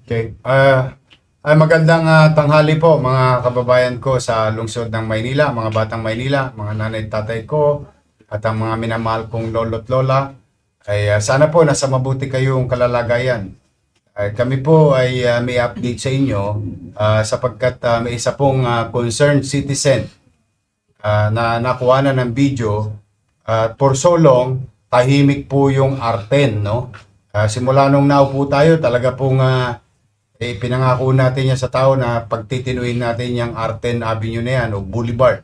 Okay. Magandang tanghali po mga kababayan ko sa lungsod ng Maynila, mga batang Maynila, mga nanay at tatay ko, at ang mga minamahal kong lolo't lola. Sana po nasa mabuti kayong kalalagayan. Kami po ay may update sa inyo sapagkat may isa pong concerned citizen na nakuha na ng video at for so long, tahimik po yung Arten, no? Simula nung naupo tayo, talaga pong pinangako natin yan sa tao na pagtitinuin natin yung Arten Avenue na yan o Boulevard.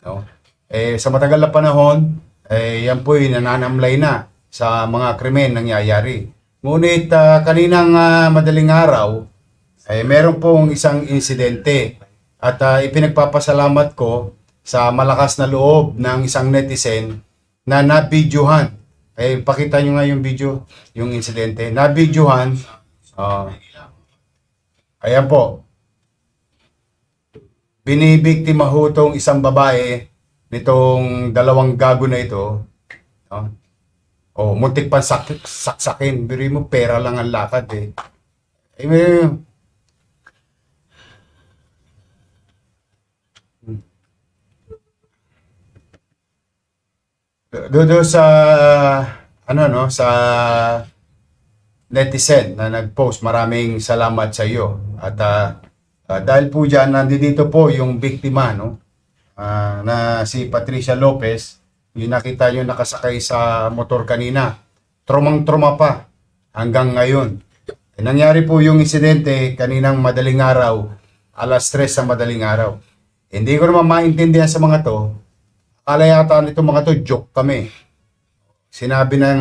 No? Sa matagal na panahon, yan po yung nananamlay na sa mga krimen nangyayari. Ngunit kaninang madaling araw, meron pong isang insidente at ipinagpapasalamat ko sa malakas na loob ng isang netizen na nabidyohan. Pakita nyo nga yung video, yung insidente. Nabidyohan, uh, ayan po, binibiktima ho tong isang babae nitong dalawang gago na ito. No? Muntik pa saksakin. Biri mo, pera lang ang lakad eh. May, doon sa ano no sa netizen na nag-post, maraming salamat sa iyo at dahil po diyan nandito po yung biktima no na si Patricia Lopez, yung nakita niyo nakasakay sa motor kanina, trumang-truma pa hanggang ngayon. Nangyari po yung insidente kaninang madaling araw, alas 3 sa madaling araw. Hindi ko naman maintindihan sa mga to. Akala yata nito mga to, joke kami. Sinabi ng...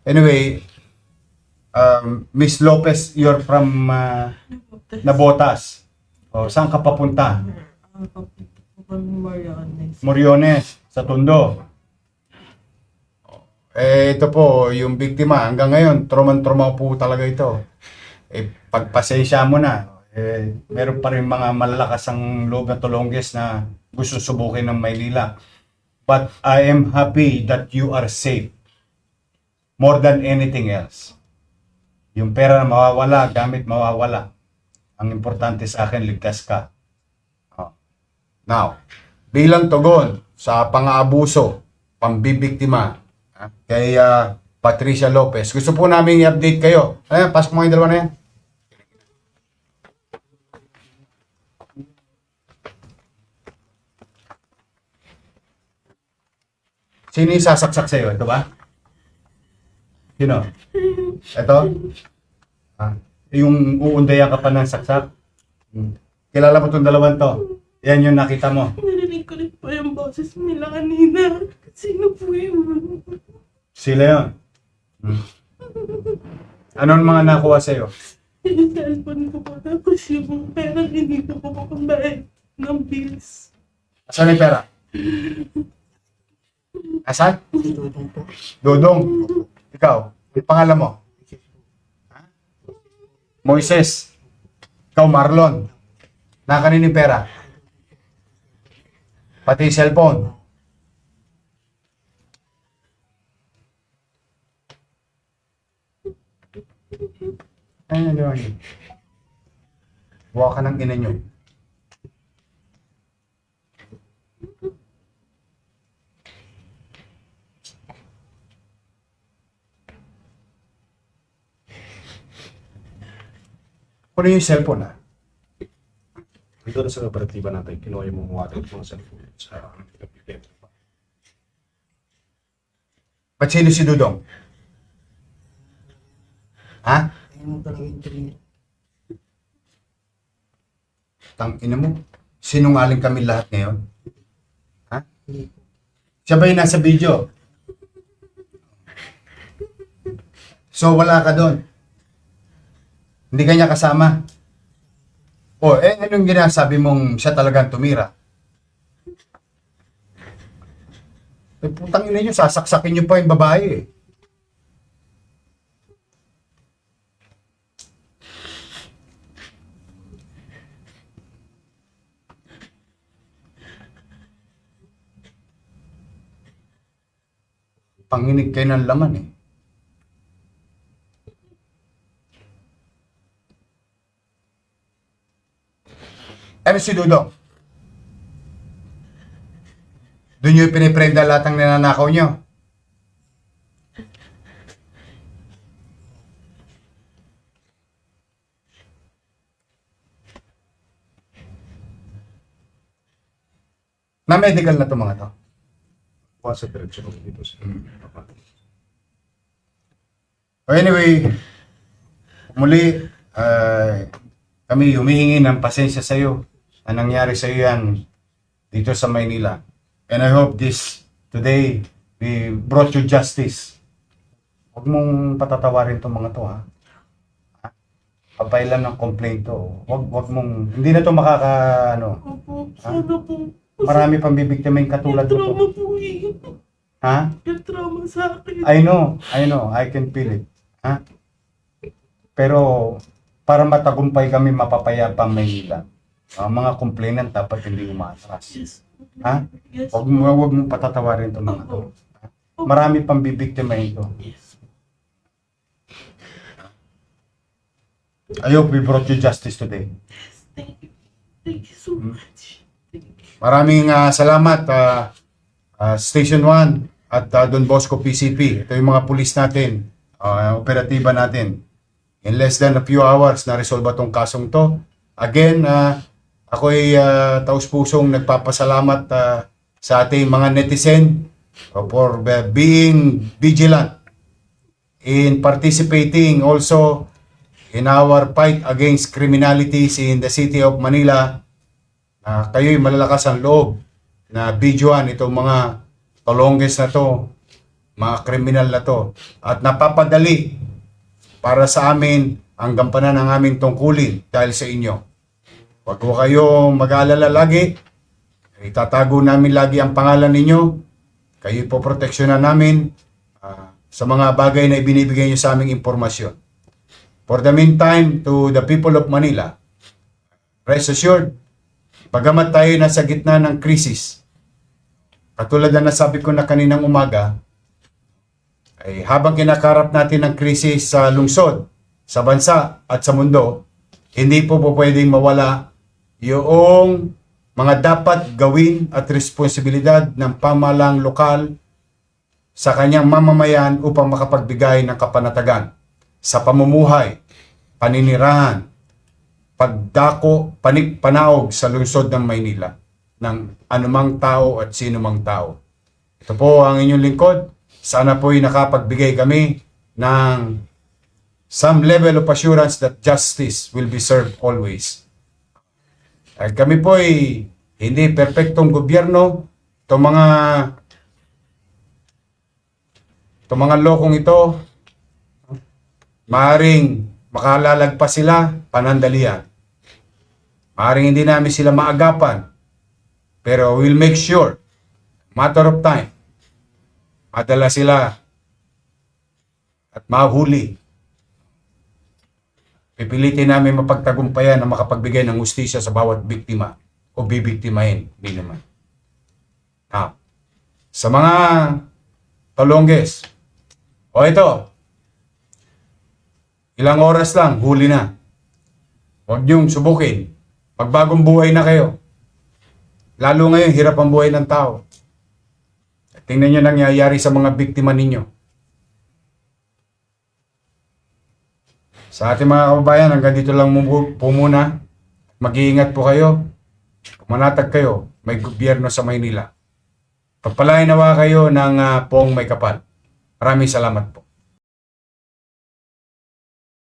Anyway, Miss Lopez, you're from Nabotas. Saan ka papunta? Moriones. Moriones, sa Tondo. Ito po, yung biktima, hanggang ngayon, trauma po talaga ito. Pagpasensya mo na. Meron pa rin mga malalakas ang loob na tulongges na gusto subukin ng Maynila. But I am happy that you are safe. More than anything else. Yung pera na mawawala, gamit mawawala. Ang importante sa akin, ligtas ka. Now, bilang tugon sa pang-aabuso, pambibiktima, kay Patricia Lopez, gusto po namin i-update kayo. Ayan, pasok mo yung dalawa na yan. Sino yung sasaksak sa'yo? Ito ba? Sino? Ito? Yung uundayan ka pa ng saksak? Kilala mo itong dalawang to? Yan yung nakita mo. Narinig ko rin po yung boses nila kanina. Sino po yun? Sila yun. Anong mga nakuha sa'yo? Yung cellphone ko po. Tapos yung pera hindi ko po pambayad ng bills. Asan yung pera? Asan? Dodong. Ikaw, yung pangalan mo? Moises. Ikaw, Marlon. Nakanin yung pera? Pati yung cellphone. Ay, ano yun? Buha ka ng ina nyo. Kunin yung cellphone ha. Dito na sa operatiba natin, kinuha yung mga water mo sa computer. Ba't sino si Dudong? Ha? Tang ina mo. Sinungaling kami lahat ngayon. Ha? Siya ba yung nasa video? So wala ka doon. Hindi ka niya kasama. Anong ginasabi mong siya talagang tumira? Putang ina nyo, sasaksakin nyo pa yung babae eh. Panginig kayo ng laman eh. Ano si Dudong? Doon nyo piniprenda lahat ng ninanakaw nyo. Na medical na to mga to. Once sa diretso ko dito sa So anyway, muli, kami humihingi ng pasensya sa iyo na nangyari sa iyo yan dito sa Maynila. And I hope today, we brought you justice. Huwag mong patatawarin itong mga to, ha? Papailan ng complaint to. Huwag mong, hindi na to Opo, sana po. marami pang bibiktima yung katulad May mo trauma to. po eh. Ha? May trauma sa akin. I know, I can feel it. Ha? Pero para matagumpay kami mapapayapang Maynila, ang mga complainant dapat hindi umatras. Yes. Ha? Yes. Huwag mong patatawarin itong mga to. Marami pang bibiktima ito. Yes. I hope we brought you justice today. Thank you. Thank you so much. Thank you. Maraming salamat, Station 1 at Don Bosco PCP. Ito yung mga pulis natin, operatiba natin. In less than a few hours, na-resolve itong kasong to. Again, ako'y taus-pusong nagpapasalamat sa ating mga netizen for being vigilant in participating also in our fight against criminalities in the city of Manila. Kayo'y malalakas ang loob na videoan itong mga tolongges na to, mga kriminal na to, at napapadali para sa amin ang gampanan ng aming tungkulin dahil sa inyo. Huwag ko kayo mag-aalala lagi, itatago namin lagi ang pangalan ninyo, kayo po proteksyonan namin sa mga bagay na ibinibigay nyo sa aming impormasyon. For the meantime, to the people of Manila, rest assured, bagamat tayo nasa gitna ng krisis, katulad na nasabi ko na kaninang umaga, ay habang kinakarap natin ang krisis sa lungsod, sa bansa at sa mundo, hindi po pwedeng mawala yung mga dapat gawin at responsibilidad ng pamahalang lokal sa kanyang mamamayan upang makapagbigay ng kapanatagan sa pamumuhay, paninirahan, pagdako, panaog sa lungsod ng Maynila ng anumang tao at sino mang tao. Ito po ang inyong lingkod. Sana po'y nakapagbigay kami ng some level of assurance that justice will be served always. At kami po'y hindi perpektong gobyerno. Itong mga lokong ito, maaaring makalalagpas sila panandalian. Maaaring hindi namin sila maagapan. Pero we'll make sure, matter of time, madala sila at mahuli. Pipilitin namin mapagtagumpayan na makapagbigay ng hustisya sa bawat biktima o bibiktimahin. Hindi naman. Now, sa mga talongges, o ito, ilang oras lang, huli na. Huwag niyong subukin. Magbagong buhay na kayo. Lalo ngayon, hirap ang buhay ng tao. Tingnan nyo nangyayari sa mga biktima ninyo. Sa ating mga kababayan, hanggang dito lang po muna. Mag-iingat po kayo. Manatag kayo, may gobyerno sa Maynila. Pagpalain nawa kayo ng pong may kapal. Maraming salamat po.